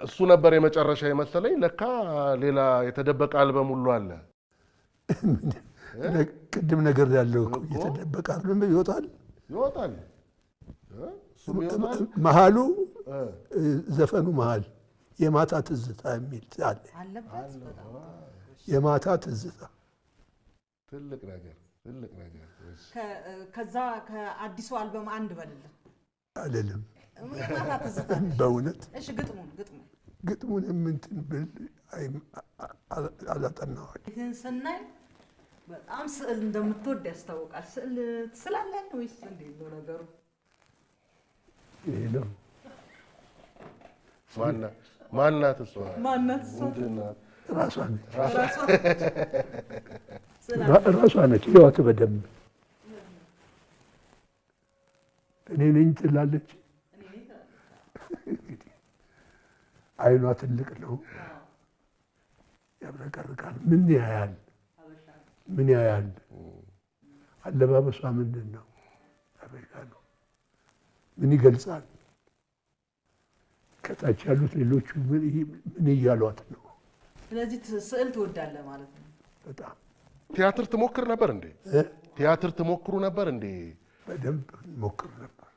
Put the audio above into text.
እሱ ነበር የመጨረሻ የመሰለኝ ለካ ሌላ የተደበቀ አልበም ሁሉ አለ ቅድም ነገር ያለው የተደበቀ አልበም ይወጣል መሃሉ ዘፈኑ መሃል የማታ ትዝታ የሚል አለ የማታ ትዝታ ትልቅ ነገር ከዛ ከአዲሱ አልበም አንድ በልልን አይደለም የማታ ትዝታ በእውነት እሺ ግጥሙን እንትን ብል አላጠናው ይሄን ሰናይ በጣም ስዕል እንደምትወድ ያስታውቃል ስዕል ትስላለህ ወይስ እንዴት ነው ነገሩ ይሄ ነው ማናት እሷ ራሷ ነች ህይወት በደንብ እኔ ነኝ ትላለች አይኗ ትልቅ ነው ያብረቀርቃል ምን ያያል አለባበሷ ምንድነው አበሻ ነው ምን ይገልጻል ከታች ያሉት ሌሎቹ ምን ይያሏት ነው ስለዚህ ስዕል ትወዳለህ ማለት ነው በጣም ቲያትር ትሞክር ነበር እንዴ ቲያትር ትሞክሩ ነበር እንዴ በደንብ ሞክር ነበር